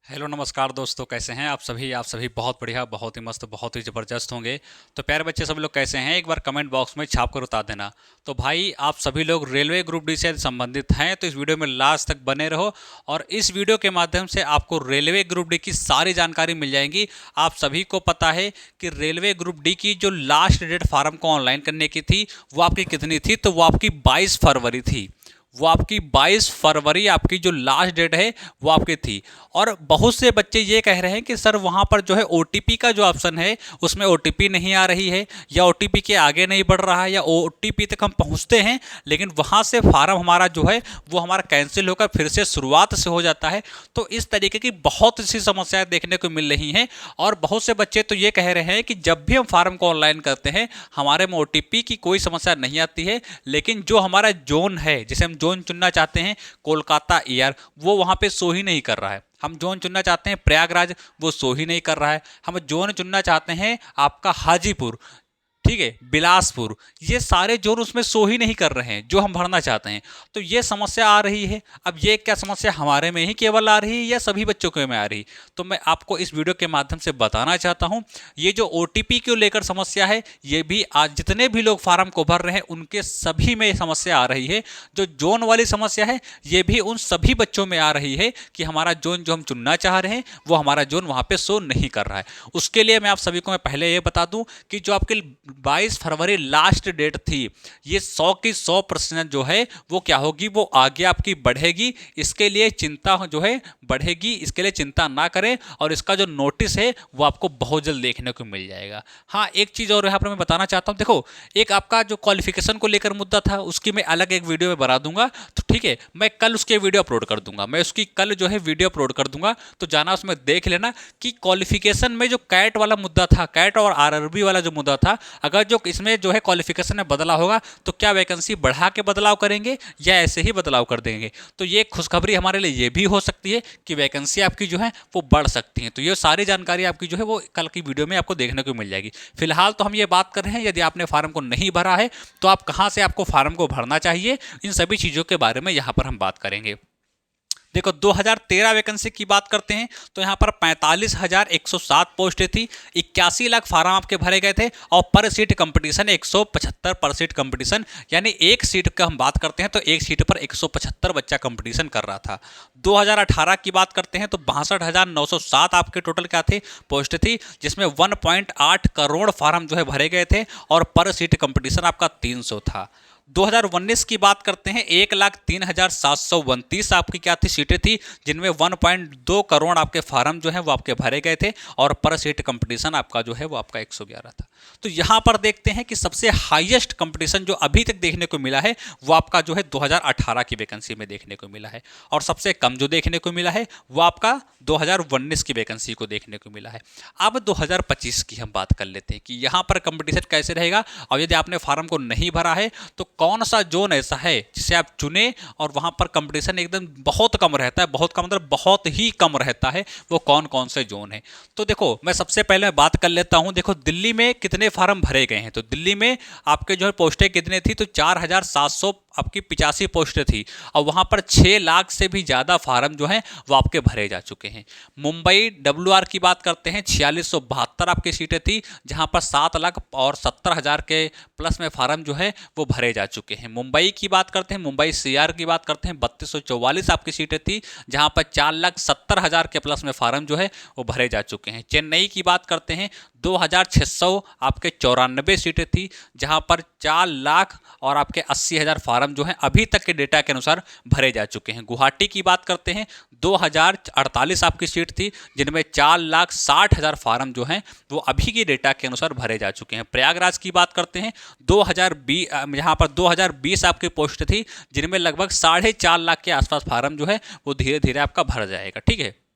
Hello नमस्कार दोस्तों, कैसे हैं आप सभी बहुत बढ़िया, बहुत ही मस्त, बहुत ही ज़बरदस्त होंगे। तो प्यारे बच्चे सब लोग कैसे हैं, एक बार कमेंट बॉक्स में छाप कर बता देना। तो भाई आप सभी लोग रेलवे ग्रुप डी से संबंधित हैं तो इस वीडियो में लास्ट तक बने रहो और इस वीडियो के माध्यम से आपको रेलवे ग्रुप डी की सारी जानकारी मिल जाएगी। आप सभी को पता है कि रेलवे ग्रुप डी की जो लास्ट डेट फार्म को ऑनलाइन करने की थी वो आपकी कितनी थी, तो वो आपकी 22 फरवरी थी। वो आपकी 22 फरवरी आपकी जो लास्ट डेट है वो आपकी थी। और बहुत से बच्चे ये कह रहे हैं कि सर वहाँ पर जो है ओटीपी का जो ऑप्शन है उसमें ओटीपी नहीं आ रही है, या ओटीपी के आगे नहीं बढ़ रहा है, या ओटीपी तक हम पहुँचते हैं लेकिन वहाँ से फार्म हमारा जो है वो हमारा कैंसिल होकर फिर से शुरुआत से हो जाता है। तो इस तरीके की बहुत सी समस्याएं देखने को मिल रही हैं। और बहुत से बच्चे तो ये कह रहे हैं कि जब भी हम फार्म को ऑनलाइन करते हैं हमारे में ओटीपी की कोई समस्या नहीं आती है, लेकिन जो हमारा जोन है, जिसे हम जोन चुनना चाहते हैं, कोलकाता ईयर, वो वहाँ पे शो ही नहीं कर रहा है। हम जोन चुनना चाहते हैं प्रयागराज, वो शो ही नहीं कर रहा है। हम जोन चुनना चाहते हैं आपका हाजीपुर, ठीक है, बिलासपुर, ये सारे जोन उसमें शो ही नहीं कर रहे हैं जो हम भरना चाहते हैं। तो ये समस्या आ रही है। अब ये क्या समस्या हमारे में ही केवल आ रही है या सभी बच्चों के में आ रही, तो मैं आपको इस वीडियो के माध्यम से बताना चाहता हूं। ये जो ओटीपी को लेकर समस्या है ये भी आज जितने भी लोग फार्म को भर रहे हैं उनके सभी में समस्या आ रही है। जो जोन वाली समस्या है ये भी उन सभी बच्चों में आ रही है कि हमारा जोन जो हम चुनना चाह रहे हैं वो हमारा जोन वहाँ पे शो नहीं कर रहा है। उसके लिए मैं आप सभी को मैं पहले ये बता दूं कि जो आपके 22 फरवरी लास्ट डेट थी, ये 100 की 100% जो है वो क्या होगी, वो आगे आपकी बढ़ेगी। इसके लिए चिंता जो है बढ़ेगी, इसके लिए चिंता ना करें। और इसका जो नोटिस है वो आपको बहुत जल्द देखने को मिल जाएगा। हाँ, एक चीज़ और यहाँ पर मैं बताना चाहता हूँ। देखो, एक आपका जो क्वालिफिकेशन को लेकर मुद्दा था उसकी मैं अलग एक वीडियो में बना दूंगा, तो ठीक है, मैं कल उसके वीडियो अपलोड कर दूंगा, मैं उसकी कल जो है वीडियो अपलोड कर दूंगा। तो जाना उसमें देख लेना कि क्वालिफिकेशन में जो कैट वाला मुद्दा था, कैट और आरआरबी वाला जो मुद्दा था, अगर जो इसमें जो है क्वालिफिकेशन में बदलाव होगा तो क्या वैकेंसी बढ़ा के बदलाव करेंगे या ऐसे ही बदलाव कर देंगे। तो ये खुशखबरी हमारे लिए ये भी हो सकती है कि वैकेंसी आपकी जो है वो बढ़ सकती है। तो ये सारी जानकारी आपकी जो है वो कल की वीडियो में आपको देखने को मिल जाएगी। फिलहाल तो हम ये बात कर रहे हैं यदि आपने फार्म को नहीं भरा है तो आप कहाँ से आपको फार्म को भरना चाहिए, इन सभी चीज़ों के बारे में यहाँ पर हम बात करेंगे। देखो, 2013 वैकेंसी की बात करते हैं तो यहाँ पर 45,107 पोस्टें थी, 81 लाख फार्म आपके भरे गए थे और पर सीट कंपटीशन 175 पर सीट कंपटीशन, यानी एक सीट का हम बात करते हैं तो एक सीट पर 175 बच्चा कंपटीशन कर रहा था। 2018 की बात करते हैं तो 62,907 आपके टोटल क्या थे, पोस्ट थी, जिसमें 1.8 करोड़ फार्म जो है भरे गए थे और पर सीट कंपटीशन आपका 300 था। 2019 की बात करते हैं 1,03,729 आपकी क्या थी, सीटें थी, जिनमें 1.2 करोड़ आपके फार्म जो है वो आपके भरे गए थे और पर सीट कंपटीशन आपका जो है वो आपका 111 था। तो यहाँ पर देखते हैं कि सबसे हाईएस्ट कंपटीशन जो अभी तक देखने को मिला है वो आपका जो है 2018 की वैकेंसी में देखने को मिला है, और सबसे कम जो देखने को मिला है वो आपका 2019 की वैकेंसी को देखने को मिला है। अब 2025 की हम बात कर लेते हैं कि यहाँ पर कंपटीशन कैसे रहेगा, और यदि आपने फार्म को नहीं भरा है तो कौन सा जोन ऐसा है जिसे आप चुने और वहां पर कंपटीशन एकदम बहुत कम रहता है, बहुत कम मतलब बहुत ही कम रहता है, वो कौन कौन से जोन है। तो देखो, मैं सबसे पहले बात कर लेता हूं। देखो, दिल्ली में कितने फार्म भरे गए हैं, तो दिल्ली में आपके जो है पोस्टें कितने थी, तो 4,700 आपकी 85 पोस्टें थी और वहां पर 6 लाख से भी ज़्यादा फार्म जो हैं वो आपके भरे जा चुके हैं। मुंबई डब्ल्यूआर की बात करते हैं 4672 आपकी सीटें थी, जहां पर 7,70,000 के प्लस में फार्म जो है वो भरे जा चुके हैं। मुंबई की बात करते हैं, मुंबई सीआर की बात करते हैं 3244 आपकी सीटें थी, जहां पर 4,70,000 के प्लस में फार्म जो है वो भरे जा चुके हैं। चेन्नई की बात करते हैं 2,600 आपके 94 सीटें थी, जहां पर 4 लाख और आपके 80,000 फार्म जो हैं अभी तक के डेटा के अनुसार भरे जा चुके हैं। गुवाहाटी की बात करते हैं 2,048 आपकी सीट थी, जिनमें 4,60,000 फार्म जो हैं वो अभी के डेटा के अनुसार भरे जा चुके हैं। प्रयागराज की बात करते हैं 2020, यहाँ पर 2020 आपकी पोस्ट थी, जिनमें लगभग 4.5 लाख के आसपास फार्म जो है वो धीरे धीरे आपका भर जाएगा, ठीक है।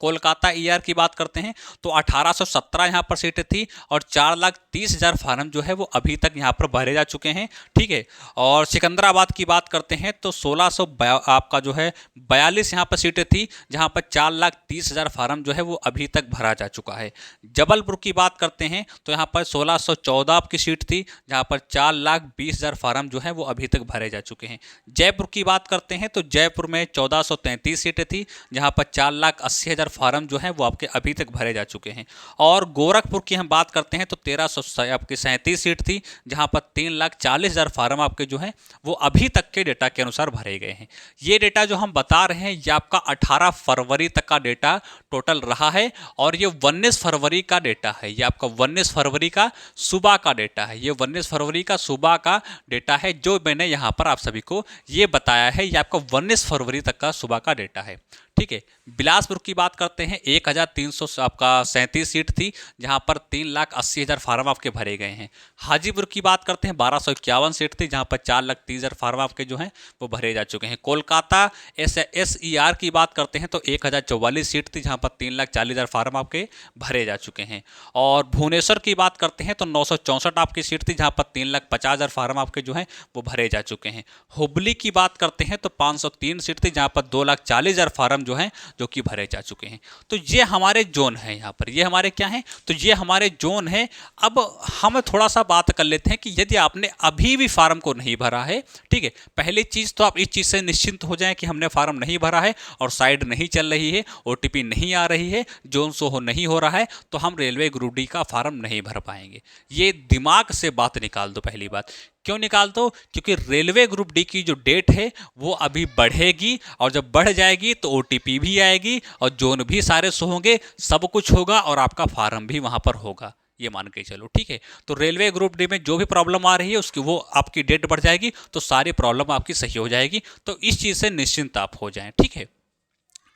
कोलकाता ईआर की बात करते हैं तो 1817 यहाँ पर सीटें थी और 4,30,000 फार्म जो है वो अभी तक यहाँ पर भरे जा चुके हैं, ठीक है। और सिकंदराबाद की बात करते हैं तो 1600 आपका जो है 42 यहाँ पर सीटें थी, जहाँ पर 4,30,000 फार्म जो है वो अभी तक भरा जा चुका है। जबलपुर की बात करते हैं तो यहाँ पर 1614 आपकी सीट थी, जहाँ पर 4,20,000 फार्म जो है वो अभी तक भरे जा चुके हैं। जयपुर की बात करते हैं तो जयपुर में 1433 सीटें थी, जहाँ पर 4,80,000 फार्म जो हैं वो आपके अभी तक भरे जा चुके हैं। और गोरखपुर की हम बात करते हैं तो 1300 आपकी 37 सीट थी, जहां पर 3,40,000 फार्म आपके जो हैं वो अभी तक के डेटा के अनुसार भरे गए हैं। ये डेटा जो हम बता रहे हैं ये आपका 18 फरवरी तक का डेटा टोटल रहा है, और ये 19 फरवरी का डेटा है। ये आपका 19 फरवरी का सुबह का डेटा है। ये 19 फरवरी का सुबह का डेटा है जो मैंने यहाँ पर आप सभी को ये बताया है। ये आपका 19 फरवरी तक का सुबह का डेटा है, ठीक है। बिलासपुर की बात करते हैं, 1,300 आपका 37 सीट थी, जहां पर 3,80,000 फार्म आपके भरे गए हैं। हाजीपुर की बात करते हैं, 1,251 सीट थी, जहां पर 4,30,000 फार्म आपके जो हैं वो भरे जा चुके हैं। कोलकाता SER की बात करते हैं तो 1,044 सीट थी, जहां पर 3,40,000 फार्म आपके भरे जा चुके हैं। और भुवनेश्वर की बात करते हैं तो 964 आपकी सीट थी, जहां पर 3,50,000 फार्म आपके जो हैं वो भरे जा चुके हैं। हुबली की बात करते हैं तो 503 सीट थी, जहां पर 2,40,000 फार्म जो हैं जो कि भरे जा चुके हैं। तो ये हमारे जोन है, यहाँ पर ये हमारे क्या हैं, तो ये हमारे जोन है। अब हम थोड़ा सा बात कर लेते हैं कि यदि आपने अभी भी फार्म को नहीं भरा है, ठीक है, पहली चीज़ तो आप इस चीज़ से निश्चिंत हो जाएं कि हमने फार्म नहीं भरा है और साइड नहीं चल रही है, OTP नहीं आ रही है, जोन शो नहीं हो रहा है, तो हम रेलवे ग्रुप डी का फार्म नहीं भर पाएंगे। ये दिमाग से बात निकाल दो। पहली बात क्यों निकाल दो, क्योंकि रेलवे ग्रुप डी की जो डेट है वो अभी बढ़ेगी, और जब बढ़ जाएगी तो OTP भी आएगी और जोन भी सारे शो होंगे, सब कुछ होगा और आपका फार्म भी वहाँ पर होगा, ये मान के चलो, ठीक है। तो रेलवे ग्रुप डी में जो भी प्रॉब्लम आ रही है उसकी वो आपकी डेट बढ़ जाएगी तो सारी प्रॉब्लम आपकी सही हो जाएगी। तो इस चीज़ से निश्चिंत आप हो जाएं, ठीक है।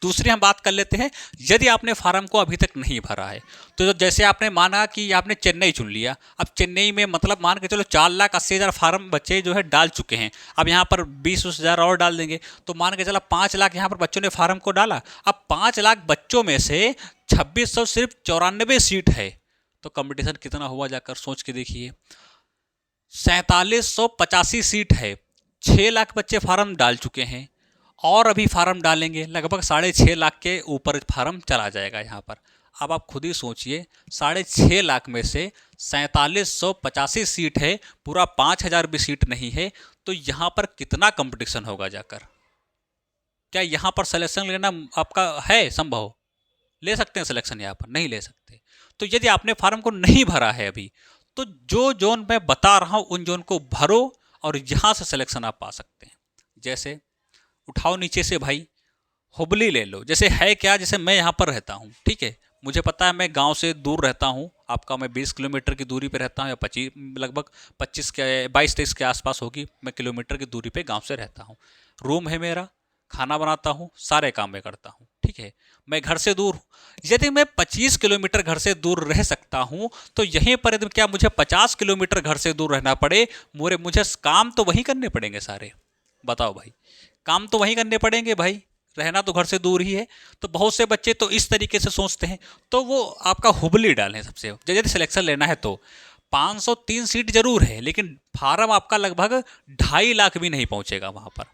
दूसरी हम बात कर लेते हैं, यदि आपने फार्म को अभी तक नहीं भरा है तो जैसे आपने माना कि आपने चेन्नई चुन लिया, अब चेन्नई में मतलब मान के चलो 4,80,000 फार्म बच्चे जो है डाल चुके हैं, अब यहाँ पर 20,000 और डाल देंगे तो मान के चला 5 लाख यहाँ पर बच्चों ने फार्म को डाला। अब 5 लाख बच्चों में से 2,600 सिर्फ 94 सीट है, तो कंपटीशन कितना हुआ जाकर सोच के देखिए। 4,785 सीट है, 6 लाख बच्चे फार्म डाल चुके हैं और अभी फार्म डालेंगे, लगभग 6.5 लाख के ऊपर फार्म चला जाएगा यहाँ पर। अब आप खुद ही सोचिए, 6.5 लाख में से 4,785 सीट है, पूरा 5,000 भी सीट नहीं है, तो यहाँ पर कितना कंपटीशन होगा जाकर। क्या यहाँ पर सिलेक्शन लेना आपका है संभव? ले सकते हैं सिलेक्शन? यहाँ पर नहीं ले सकते। तो यदि आपने फार्म को नहीं भरा है अभी, तो जो जोन मैं बता रहा हूँ उन जोन को भरो और यहाँ से सिलेक्शन आप पा सकते हैं। जैसे उठाओ नीचे से भाई, हुबली ले लो। जैसे है क्या, जैसे मैं यहाँ पर रहता हूँ, ठीक है, मुझे पता है मैं गांव से दूर रहता हूँ, आपका मैं 20 किलोमीटर की दूरी पे रहता हूँ, या 25 लगभग 25 के 22-23 के आसपास होगी मैं किलोमीटर की दूरी पे गांव से रहता हूँ। रूम है मेरा, खाना बनाता हूँ, सारे काम मैं करता हूँ, ठीक है, मैं घर से दूर हूँ। यदि मैं 25 किलोमीटर घर से दूर रह सकता हूँ तो यहीं पर यदि क्या मुझे 50 किलोमीटर घर से दूर रहना पड़े, मुझे काम तो वहीं करने पड़ेंगे सारे। बताओ भाई, काम तो वहीं करने पड़ेंगे भाई, रहना तो घर से दूर ही है। तो बहुत से बच्चे तो इस तरीके से सोचते हैं, तो वो आपका हुबली डालें सबसे, यदि सिलेक्शन लेना है तो। 503 सीट जरूर है, लेकिन फार्म आपका लगभग 2.5 लाख भी नहीं पहुंचेगा वहां पर,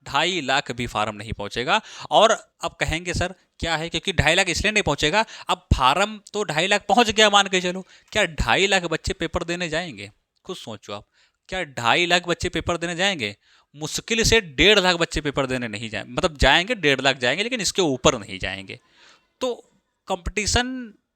2.5 लाख भी फार्म नहीं पहुंचेगा। और अब कहेंगे सर क्या है, क्योंकि 2.5 लाख इसलिए नहीं पहुंचेगा, अब फार्म तो 2.5 लाख पहुंच गया मान के चलो, क्या 2.5 लाख बच्चे पेपर देने जाएंगे? खुद सोचो आप, क्या 2.5 लाख बच्चे पेपर देने जाएंगे? मुश्किल से 1.5 लाख बच्चे पेपर देने नहीं जाए, मतलब जाएंगे 1.5 लाख जाएंगे, लेकिन इसके ऊपर नहीं जाएंगे। तो कंपटीशन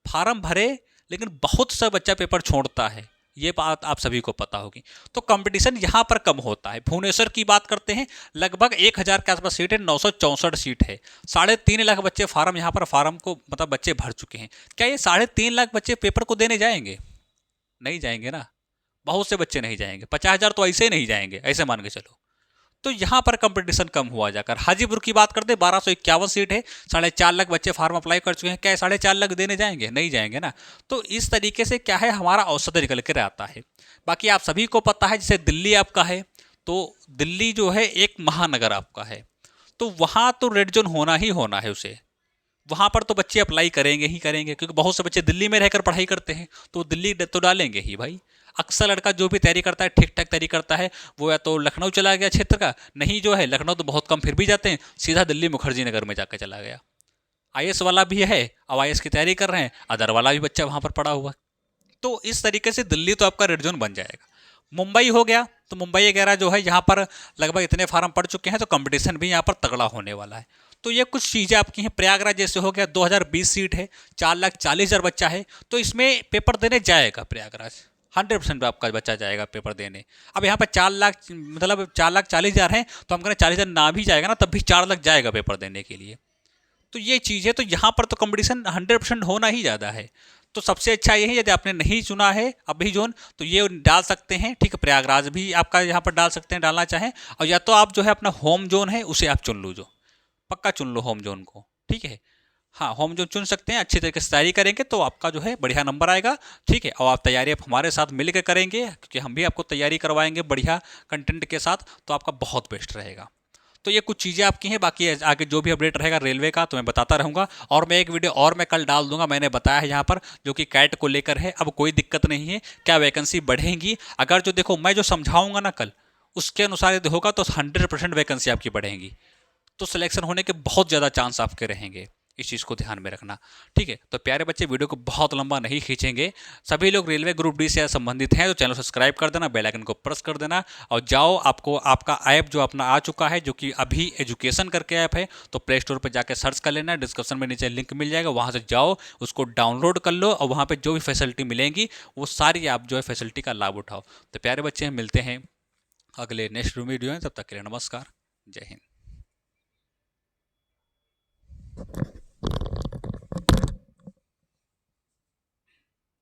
फार्म भरे, लेकिन बहुत सा बच्चा पेपर छोड़ता है, ये बात आप सभी को पता होगी। तो कंपटीशन यहाँ पर कम होता है। भुवनेश्वर की बात करते हैं, लगभग 1,000 के आसपास सीट है, 964 सीट है, 3.5 लाख बच्चे फार्म यहाँ पर फार्म को मतलब बच्चे भर चुके हैं। क्या ये 3.5 लाख बच्चे पेपर को देने जाएंगे? नहीं जाएंगे ना, बहुत से बच्चे नहीं जाएंगे, 50,000 तो ऐसे ही नहीं जाएंगे, ऐसे मान के चलो। तो यहाँ पर कंपटीशन कम हुआ जाकर। हाजीपुर की बात करते हैं, 1,251 सीट है, 4.5 लाख बच्चे फार्म अप्लाई कर चुके हैं, क्या 4.5 लाख देने जाएंगे? नहीं जाएंगे ना। तो इस तरीके से क्या है, हमारा औसत निकल कर आता है। बाकी आप सभी को पता है, जैसे दिल्ली आपका है, तो दिल्ली जो है एक महानगर आपका है, तो वहाँ तो रेड जोन होना ही होना है उसे, वहाँ पर तो बच्चे अप्लाई करेंगे ही करेंगे, क्योंकि बहुत से बच्चे दिल्ली में रहकर पढ़ाई करते हैं, तो दिल्ली तो डालेंगे ही भाई। अक्सर लड़का जो भी तैयारी करता है, ठीक ठाक तैयारी करता है, वो या तो लखनऊ चला गया क्षेत्र का, नहीं जो है लखनऊ तो बहुत कम फिर भी जाते हैं, सीधा दिल्ली मुखर्जी नगर में जाकर चला गया। IAS वाला भी है, अब IAS की तैयारी कर रहे हैं, अदर वाला भी बच्चा वहाँ पर पड़ा हुआ। तो इस तरीके से दिल्ली तो आपका रेड जोन बन जाएगा। मुंबई हो गया, तो मुंबई वगैरह जो है यहाँ पर लगभग इतने फार्म पड़ चुके हैं, तो कंपटीशन भी यहाँ पर तगड़ा होने वाला है। तो ये कुछ चीज़ें आपकी हैं। प्रयागराज जैसे हो गया 2020 सीट है, 4,40,000 बच्चा है, तो इसमें पेपर देने जाएगा प्रयागराज 100% आपका बच्चा जाएगा पेपर देने। अब यहाँ पर 4,00,000 मतलब 4,40,000 है, तो हम कह रहे 40,000 ना भी जाएगा ना, तब भी 4,00,000 जाएगा पेपर देने के लिए। तो ये चीज़ है, तो यहाँ पर तो कंपटीशन 100% होना ही ज़्यादा है। तो सबसे अच्छा ये है, यदि आपने नहीं चुना है अभी जोन, तो ये डाल सकते हैं, ठीक है। प्रयागराज भी आपका यहाँ पर डाल सकते हैं, डालना चाहें। और या तो आप जो है अपना होम जोन है उसे आप चुन लो, जो पक्का चुन लो होम जोन को, ठीक है। हाँ, होम जोन चुन सकते हैं। अच्छी तरीके से तैयारी करेंगे तो आपका जो है बढ़िया नंबर आएगा, ठीक है। और आप तैयारी आप हमारे साथ मिलकर करेंगे, क्योंकि हम भी आपको तैयारी करवाएंगे बढ़िया कंटेंट के साथ, तो आपका बहुत बेस्ट रहेगा। तो ये कुछ चीज़ें आपकी हैं, बाकी आगे जो भी अपडेट रहेगा रेलवे का तो मैं बताता रहूँगा। और मैं एक वीडियो और मैं कल डाल दूंगा, मैंने बताया है यहाँ पर, जो कि कैट को लेकर है। अब कोई दिक्कत नहीं है, क्या वैकेंसी बढ़ेंगी, अगर जो देखो मैं जो समझाऊंगा ना कल, उसके अनुसार यदि होगा तो 100% वैकेंसी आपकी बढ़ेंगी, तो सिलेक्शन होने के बहुत ज़्यादा चांस आपके रहेंगे। इस चीज़ को ध्यान में रखना, ठीक है। तो प्यारे बच्चे, वीडियो को बहुत लंबा नहीं खींचेंगे। सभी लोग रेलवे ग्रुप डी से संबंधित हैं तो चैनल सब्सक्राइब कर देना, बेल आइकन को प्रेस कर देना, और जाओ, आपको आपका ऐप जो अपना आ चुका है, जो कि अभी एजुकेशन करके ऐप है, तो प्ले स्टोर पर जाकर सर्च कर लेना, डिस्क्रिप्शन में नीचे लिंक मिल जाएगा, वहाँ से जाओ, उसको डाउनलोड कर लो, और वहाँ पर जो भी फैसिलिटी मिलेंगी वो सारी आप जो है फैसिलिटी का लाभ उठाओ। तो प्यारे बच्चे, मिलते हैं अगले नेक्स्ट वीडियो में, तब तक के लिए नमस्कार, जय हिंद।